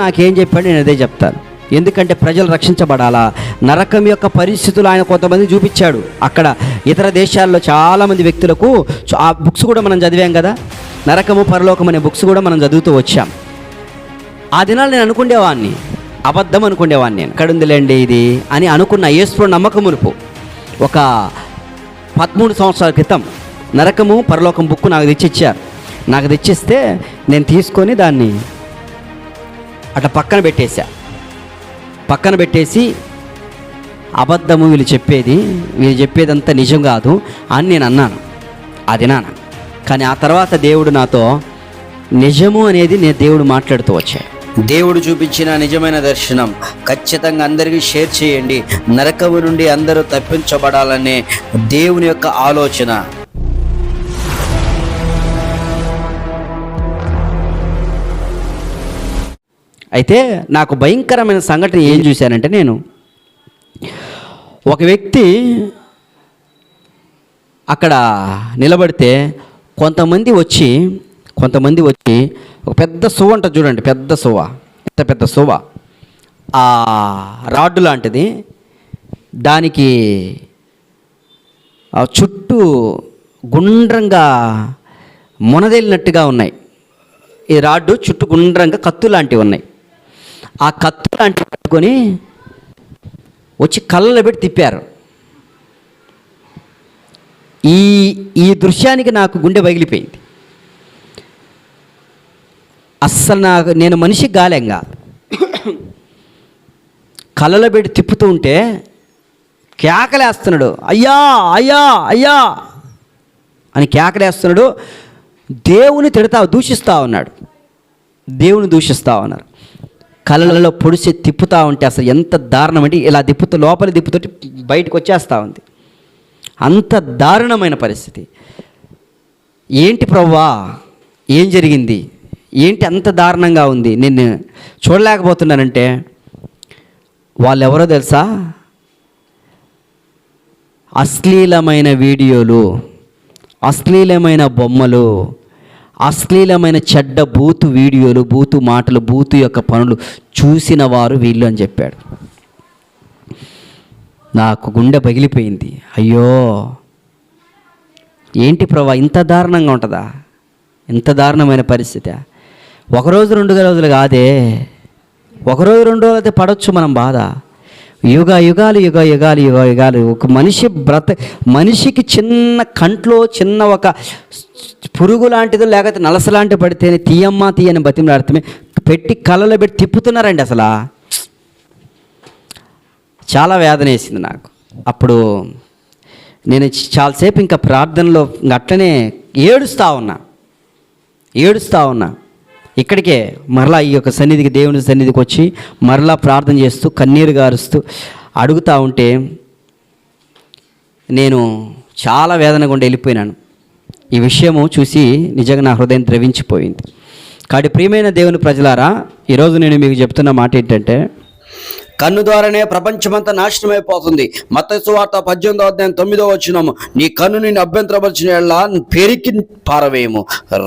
నాకేం చెప్పాడు నేను అదే చెప్తాను. ఎందుకంటే ప్రజలు రక్షించబడాలా. నరకం యొక్క పరిస్థితులు ఆయన కొంతమంది చూపించాడు. అక్కడ ఇతర దేశాల్లో చాలామంది వ్యక్తులకు ఆ బుక్స్ కూడా మనం చదివాం కదా, నరకము పరలోకం అనే బుక్స్ కూడా మనం చదువుతూ వచ్చాం. ఆ దినాలు నేను అనుకునేవాడిని, అబద్ధం అనుకునేవాడిని. నేను ఎక్కడుందిలేండి ఇది అని అనుకున్న. యేసు నమ్మకం మునుపు ఒక 13 సంవత్సరాల క్రితం నరకము పరలోకం బుక్ నాకు తెచ్చిచ్చారు. నాకు తెచ్చిస్తే నేను తీసుకొని దాన్ని అట్లా పక్కన పెట్టేసి అబద్ధము వీళ్ళు చెప్పేదంతా నిజం కాదు అని నేను అన్నాను అది నాన్న. కానీ ఆ తర్వాత దేవుడు నాతో నిజము అనేది దేవుడు మాట్లాడుతూ వచ్చాడు. దేవుడు చూపించిన నిజమైన దర్శనం ఖచ్చితంగా అందరికీ షేర్ చేయండి. నరకము నుండి అందరూ తప్పించబడాలనే దేవుని యొక్క ఆలోచన. అయితే నాకు భయంకరమైన సంఘటన ఏం చూశానంటే, నేను ఒక వ్యక్తి అక్కడ నిలబడితే కొంతమంది వచ్చి ఒక పెద్ద సువ్వ అంట చూడండి, పెద్ద సువ్వ, ఎంత పెద్ద సువ్వ, ఆ రాడ్డు లాంటిది, దానికి చుట్టూ గుండ్రంగా మునదేలినట్టుగా ఉన్నాయి. ఈ రాడ్డు చుట్టూ గుండ్రంగా కత్తు లాంటివి ఉన్నాయి. ఆ కత్తు లాంటివి పట్టుకొని వచ్చి కళ్ళలో పెట్టి తిప్పారు. ఈ దృశ్యానికి నాకు గుండె పగిలిపోయింది. అస్సలు నేను మనిషికి గాలేంగా కళ్ళలో పెట్టి తిప్పుతూ ఉంటే కేకలేస్తున్నాడు, అయ్యా అయ్యా అయ్యా అని కేకలేస్తున్నాడు. దేవుని దూషిస్తూ ఉన్నాడు. దేవుని దూషిస్తూ ఉన్నారు. కళ్ళలో పొడిచి తిప్పుతూ ఉంటే అసలు ఎంత దారుణం అంటే, ఇలా లోపలి తిప్పుతుంటే బయటకు వచ్చేస్తూ ఉంది. అంత దారుణమైన పరిస్థితి. ఏంటి ప్రభువా, ఏం జరిగింది, ఏంటి అంత దారుణంగా ఉంది, నేను చూడలేకపోతున్నానంటే, వాళ్ళు ఎవరో తెలుసా, అశ్లీలమైన వీడియోలు, అశ్లీలమైన బొమ్మలు, అశ్లీలమైన చెడ్డ బూతు వీడియోలు, బూతు మాటలు, బూతు యొక్క పనులు చూసిన వారు వీళ్ళు అని చెప్పాడు. నాకు గుండె పగిలిపోయింది. అయ్యో ఏంటి ప్రభా, ఇంత దారుణంగా ఉంటుందా, ఇంత దారుణమైన పరిస్థితి. ఒకరోజు 2 రోజులు కాదే, ఒకరోజు 2 రోజులు అయితే పడవచ్చు మనం బాధ. యుగాలు ఒక మనిషికి చిన్న కంట్లో చిన్న ఒక పురుగు లాంటిదో లేకపోతే నలస లాంటివి పడితేనే తీయని బతిమలాడితే పెట్టి కళ్ళలో పెట్టి తిప్పుతున్నారండి. అసలు చాలా వేదన వేసింది నాకు. అప్పుడు నేను చాలాసేపు ఇంకా ప్రార్థనలో అట్లనే ఏడుస్తూ ఉన్నా. ఇక్కడికే మరలా ఈ యొక్క సన్నిధికి, దేవుని సన్నిధికి వచ్చి మరలా ప్రార్థన చేస్తూ కన్నీరు గారుస్తూ అడుగుతూ ఉంటే నేను చాలా వేదన గుండా వెళ్ళిపోయినాను. ఈ విషయము చూసి నిజంగా నా హృదయం ద్రవించిపోయింది. కాబట్టి ప్రియమైన దేవుని ప్రజలారా, ఈరోజు నేను మీకు చెప్తున్న మాట ఏంటంటే, కన్ను ద్వారానే ప్రపంచమంతా నాశనమైపోతుంది. మత్తయి సువార్త 18:9 నీ కన్ను నిన్ను అభ్యంతరపరిచిన యెడల పెరికి పారవేయము,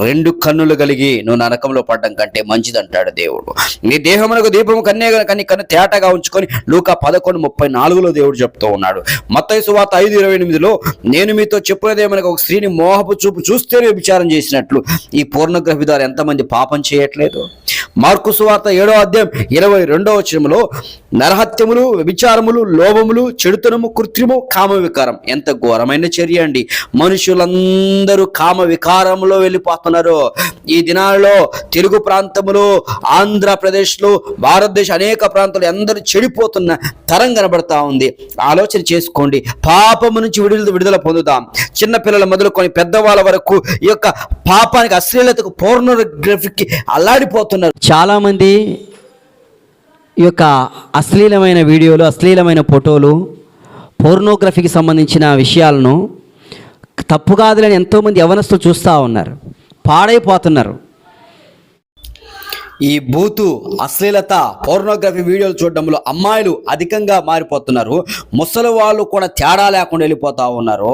2 కన్నులు కలిగి నువ్వు నరకంలో పడ్డం కంటే మంచిదంటాడు దేవుడు. నీ దేహమునకు దీపము కన్నే కానీ కన్ను తేటగా ఉంచుకొని లూకా 11:34 దేవుడు చెప్తూ ఉన్నాడు. మత్తయి సువార్త 5:28 నేను మీతో చెప్పినదేమనగా ఒక స్త్రీని మోహపు చూపు చూస్తేనే విచారం చేసినట్లు ఈ పోర్నోగ్రఫీ ద్వారా ఎంతమంది పాపం చేయట్లేదు. మార్కు సువార్త 7:22 నరహత్యములు, విచారములు, లోభములు, చెడుతనము, కృత్రిము, కామ వికారం. ఎంత ఘోరమైన చర్య అండి. మనుషులందరూ కామ వికారంలో వెళ్ళిపోతున్నారు. ఈ దినాలలో తెలుగు ప్రాంతములు, ఆంధ్రప్రదేశ్లో, భారతదేశ అనేక ప్రాంతాలు అందరూ చెడిపోతున్న తరం కనబడతా ఉంది. ఆలోచన చేసుకోండి. పాపము నుంచి విడుదల పొందుదాం. చిన్నపిల్లల మొదలుకొని పెద్దవాళ్ళ వరకు ఈ యొక్క పాపానికి, అశ్లీలతకు, పోర్నోగ్రఫీకి అల్లాడిపోతున్నారు. చాలామంది ఈ యొక్క అశ్లీలమైన వీడియోలు, అశ్లీలమైన ఫోటోలు, పోర్నోగ్రఫీకి సంబంధించిన విషయాలను తప్పు కాదులని ఎంతోమంది యవనస్తులు చూస్తూ ఉన్నారు, పాడైపోతున్నారు. ఈ బూతు, అశ్లీలత, పోర్నోగ్రఫీ వీడియోలు చూడడంలో అమ్మాయిలు అధికంగా మారిపోతున్నారు. ముసలి వాళ్ళు కూడా తేడా లేకుండా వెళ్ళిపోతూ ఉన్నారు.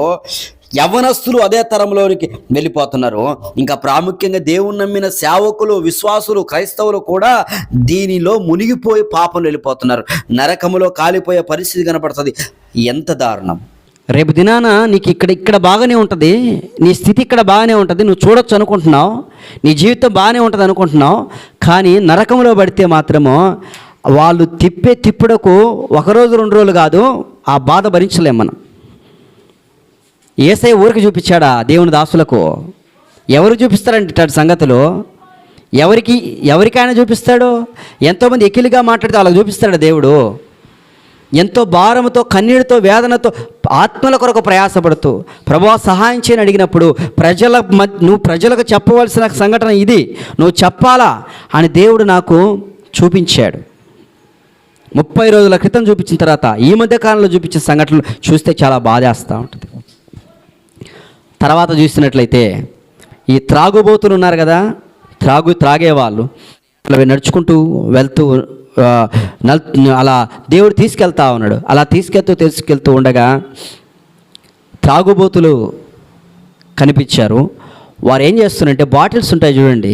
యవ్వనస్తులు అదే తరంలోనికి వెళ్ళిపోతున్నారు. ఇంకా ప్రాముఖ్యంగా దేవుని నమ్మిన సేవకులు, విశ్వాసులు, క్రైస్తవులు కూడా దీనిలో మునిగిపోయి పాపంలో వెళ్ళిపోతున్నారు. నరకములో కాలిపోయే పరిస్థితి కనపడుతుంది. ఎంత దారుణం! రేపు దినాన నీకు ఇక్కడ బాగానే ఉంటుంది, నీ స్థితి ఇక్కడ బాగానే ఉంటుంది, నువ్వు చూడొచ్చు అనుకుంటున్నావు, నీ జీవితం బాగానే ఉంటుంది అనుకుంటున్నావు. కానీ నరకంలో పడితే మాత్రము వాళ్ళు తిప్పుడకు 1 రోజు 2 రోజులు కాదు, ఆ బాధ భరించలేం మనం. యేసయ్య ఊరికి చూపించాడా దేవుని దాసులకు? ఎవరు చూపిస్తారంటే ఇట్లాంటి సంగతులు? ఎవరికైనా చూపిస్తాడు? ఎంతోమంది ఎకిలిగా మాట్లాడితే వాళ్ళకి చూపిస్తాడు దేవుడు. ఎంతో భారంతో, కన్నీటితో, వేదనతో, ఆత్మల కొరకు ప్రయాసపడుతూ ప్రభువా సహాయం చేయని అడిగినప్పుడు నువ్వు ప్రజలకు చెప్పవలసిన సంఘటన ఇది, నువ్వు చెప్పాలా అని దేవుడు నాకు చూపించాడు. 30 రోజుల క్రితం చూపించిన తర్వాత ఈ మధ్య కాలంలో చూపించిన సంఘటనలు చూస్తే చాలా బాధేస్తూ ఉంటుంది. తర్వాత చూసినట్లయితే ఈ త్రాగుబోతులు ఉన్నారు కదా, త్రాగేవాళ్ళు నడుచుకుంటూ వెళ్తూ అలా దేవుడు తీసుకెళ్తా ఉన్నాడు. అలా తీసుకెళ్తూ ఉండగా త్రాగుబోతులు కనిపించారు. వారు ఏం చేస్తున్నారంటే బాటిల్స్ ఉంటాయి చూడండి,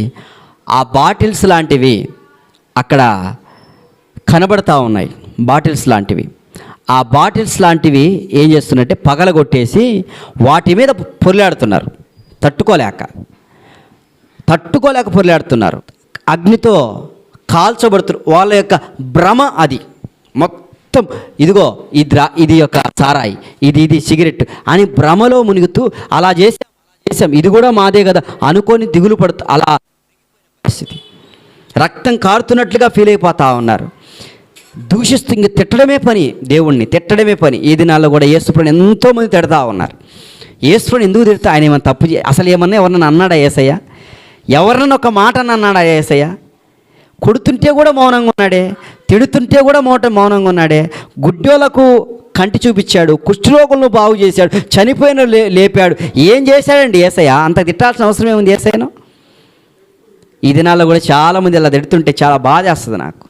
ఆ బాటిల్స్ లాంటివి అక్కడ కనబడతా ఉన్నాయి. బాటిల్స్ లాంటివి, ఆ బాటిల్స్ లాంటివి ఏం చేస్తున్నారంటే పగలగొట్టేసి వాటి మీద పొర్లాడుతున్నారు. తట్టుకోలేక పొర్లాడుతున్నారు. అగ్నితో కాల్చబడుతున్నారు. వాళ్ళ యొక్క భ్రమ అది మొత్తం. ఇదిగో ఇది యొక్క సారాయి, ఇది సిగరెట్ అని భ్రమలో మునుగుతూ అలా చేసాం, ఇది కూడా మాదే కదా అనుకొని దిగులు పడుతూ అలా పరిస్థితి. రక్తం కారుతున్నట్లుగా ఫీల్ అయిపోతూ ఉన్నారు. దూషిస్తూ ఇంక తిట్టడమే పని, దేవుణ్ణి తిట్టడమే పని. ఈ దినాల్లో కూడా యేసుప్రభుని ఎంతోమంది తిడతా ఉన్నారు. యేసుప్రభుని ఎందుకు తిడతా? ఆయన ఏమన్నా తప్పు అసలు ఏమన్నా ఎవరన్నా అన్నాడా యేసయ్య? ఎవరినన్నా ఒక మాట అన్నాడా యేసయ్య? కొడుతుంటే కూడా మౌనంగా ఉన్నాడే, తిడుతుంటే కూడా మౌనంగా ఉన్నాడే. గుడ్డోలకు కంటి చూపించాడు, కుష్ఠరోగులను బాగు చేశాడు, చనిపోయిన లేపాడు. ఏం చేశాడండి యేసయ్య? అంత తిట్టాల్సిన అవసరం ఏముంది యేసయ్యను? ఈ దినాల్లో కూడా చాలామంది అలా తిడుతుంటే చాలా బాధ వేస్తుంది నాకు.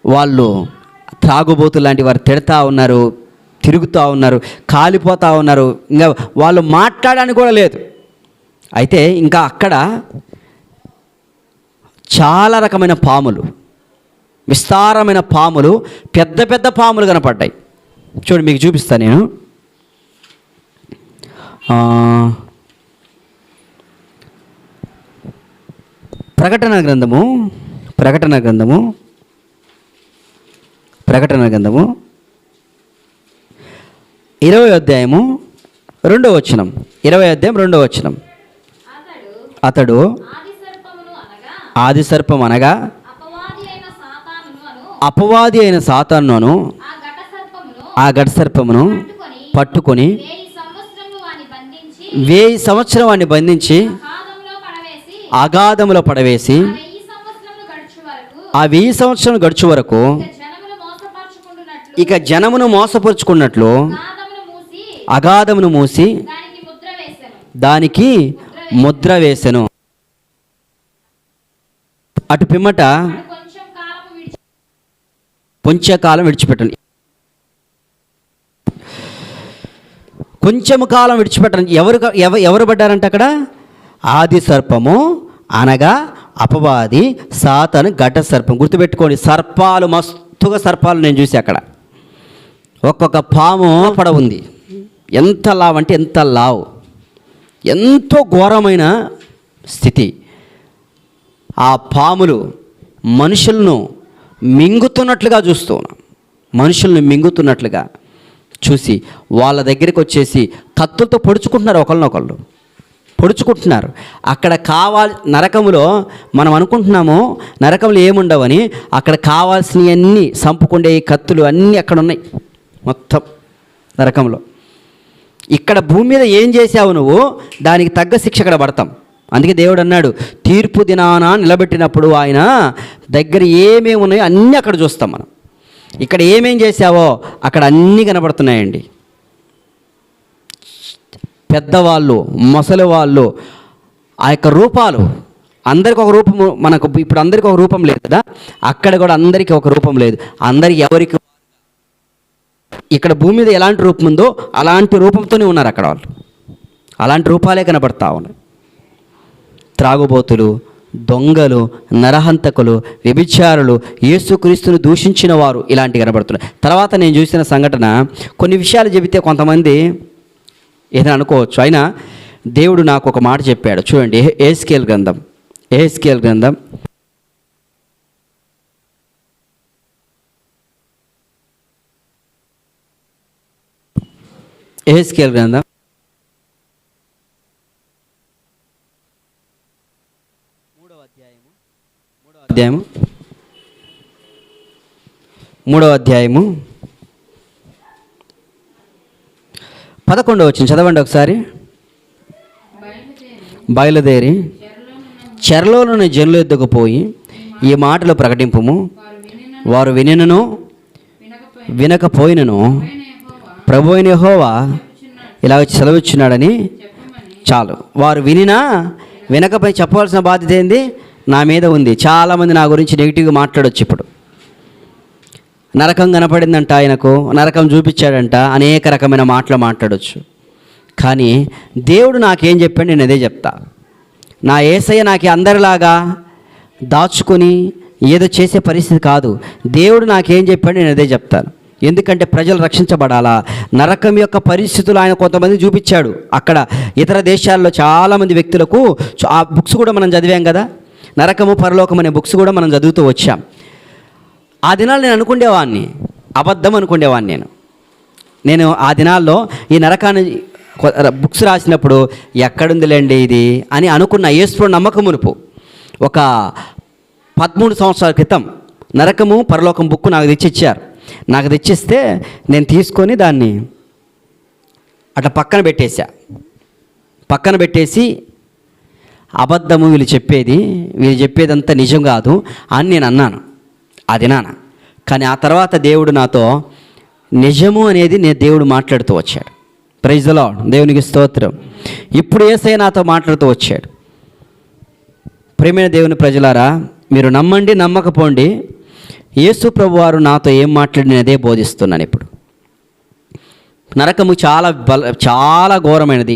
వాళ్ళు త్రాగుబోతులు లాంటి వారు తిడతా ఉన్నారు, తిరుగుతూ ఉన్నారు, కాలిపోతూ ఉన్నారు. ఇంకా వాళ్ళు మాట్లాడడానికి కూడా లేదు. అయితే ఇంకా అక్కడ చాలా రకమైన పాములు, విస్తారమైన పాములు, పెద్ద పెద్ద పాములు కనపడ్డాయి. చూడండి, మీకు చూపిస్తాను నేను. ప్రకటన గ్రంథము 20వ అధ్యాయము 2వ వచనం. 20వ అధ్యాయం 2వ వచనం. అతడు ఆది సర్పం అనగా అపవాది అయిన సాతానును ఆ ఘట సర్పమును పట్టుకొని 1000 సంవత్సరం వాడిని బంధించి అగాధములో పడవేసి ఆ 1000 సంవత్సరం గడుచు వరకు ఇక జనమును మోసపరుచుకున్నట్లు అగాధమును మూసి దానికి ముద్ర వేసెను. అటు పిమ్మట కొంచెం విడిచిపెట్టండి. కొంచెము కాలం విడిచిపెట్టండి. ఎవరు పడ్డారంటే అక్కడ? ఆది సర్పము అనగా అపవాది, సాతాను, ఘట సర్పం. గుర్తుపెట్టుకోండి, సర్పాలు, మస్తుగా సర్పాలు నేను చూసి అక్కడ ఒక్కొక్క పాము పడ ఉంది. ఎంత లావు అంటే ఎంత లావు, ఎంతో ఘోరమైన స్థితి. ఆ పాములు మనుషులను మింగుతున్నట్లుగా చూస్తున్నాం. మనుషులను మింగుతున్నట్లుగా చూసి వాళ్ళ దగ్గరికి వచ్చేసి కత్తులతో పొడుచుకుంటున్నారు, ఒకళ్ళనొకళ్ళు పొడుచుకుంటున్నారు. అక్కడ నరకములో మనం అనుకుంటున్నాము నరకంలో ఏముండవని, అక్కడ కావాల్సినవన్నీ సంపుకుండే కత్తులు అన్నీ అక్కడ ఉన్నాయి మొత్తం నరకంలో. ఇక్కడ భూమి మీద ఏం చేసావు నువ్వు, దానికి తగ్గ శిక్ష అక్కడ పడతాం. అందుకే దేవుడు అన్నాడు, తీర్పు దినాన నిలబెట్టినప్పుడు ఆయన దగ్గర ఏమేమి ఉన్నాయో అన్నీ అక్కడ చూస్తాం మనం. ఇక్కడ ఏమేం చేసావో అక్కడ అన్నీ కనబడుతున్నాయండి. పెద్దవాళ్ళు, ముసలి వాళ్ళు, ఆ యొక్క రూపాలు, అందరికి ఒక రూపము. మనకు ఇప్పుడు అందరికీ ఒక రూపం లేదు కదా, అక్కడ కూడా అందరికీ ఒక రూపం లేదు. అందరికి ఎవరికి ఇక్కడ భూమి మీద ఎలాంటి రూపం ఉందో అలాంటి రూపంతోనే ఉన్నారు అక్కడ వాళ్ళు. అలాంటి రూపాలే కనబడతా ఉన్నాయి. త్రాగుబోతులు, దొంగలు, నరహంతకులు, వ్యభిచారులు, యేసుక్రీస్తును దూషించిన వారు ఇలాంటి కనబడుతున్నాయి. తర్వాత నేను చూసిన సంఘటన, కొన్ని విషయాలు చెబితే కొంతమంది ఏదైనా అనుకోవచ్చు, అయినా దేవుడు నాకు ఒక మాట చెప్పాడు. చూడండి, యెహెజ్కేలు గ్రంథం, యెహెజ్కేలు గ్రంథం 3వ అధ్యాయము 11వ వచనం చదవండి ఒకసారి. బయలుదేరి చెరలోని జనుల యొద్దకు పోయి ఈ మాటలు ప్రకటింపుము, వారు వినినను వినకపోయినను ప్రభువైన యెహోవా ఇలా సెలవిచ్చున్నాడని చాలు. వారు వినినా వినకపోయి చెప్పవలసిన బాధ్యత ఏంది? నా మీద ఉంది. చాలామంది నా గురించి నెగిటివ్గా మాట్లాడొచ్చు. ఇప్పుడు నరకం కనపడిందంట, ఆయనకు నరకం చూపించాడంట, అనేక రకమైన మాటలు మాట్లాడొచ్చు. కానీ దేవుడు నాకేం చెప్పాడు నేను అదే చెప్తా. నా యేసయ్య నాకు అందరిలాగా దాచుకొని ఏదో చేసే పరిస్థితి కాదు. దేవుడు నాకేం చెప్పాడు నేను అదే చెప్తాను. ఎందుకంటే ప్రజలు రక్షించబడాలా. నరకం యొక్క పరిస్థితులు ఆయన కొంతమంది చూపించాడు. అక్కడ ఇతర దేశాల్లో చాలామంది వ్యక్తులకు ఆ బుక్స్ కూడా మనం చదివాం కదా, నరకము పరలోకం అనే బుక్స్ కూడా మనం చదువుతూ వచ్చాం. ఆ దినాలు నేను అనుకునేవాడిని, అబద్ధం అనుకునేవాడిని. నేను ఆ దినాల్లో ఈ నరకాన్ని బుక్స్ రాసినప్పుడు ఎక్కడుందిలేండి ఇది అని అనుకున్న. యేసులో నమ్మకం మునుపు ఒక 13 సంవత్సరాల క్రితం నరకము పరలోకం బుక్ నాకు తెచ్చిచ్చారు. నాకు తెచ్చిస్తే నేను తీసుకొని దాన్ని అట్లా పక్కన పెట్టేసి అబద్ధము వీళ్ళు చెప్పేదంతా నిజం కాదు అని నేను అన్నాను అది నాన్న. కానీ ఆ తర్వాత దేవుడు నాతో నిజము అనేది దేవుడు మాట్లాడుతూ వచ్చాడు. ప్రైజ్ ది లార్డ్, దేవునికి స్తోత్రం. ఇప్పుడు యేసయ్య నాతో మాట్లాడుతూ వచ్చాడు. ప్రియమైన దేవుని ప్రజలారా, మీరు నమ్మండి నమ్మకపోండి, యేసు ప్రభు వారు నాతో ఏం మాట్లాడిన అదే బోధిస్తున్నాను. ఇప్పుడు నరకము చాలా ఘోరమైనది.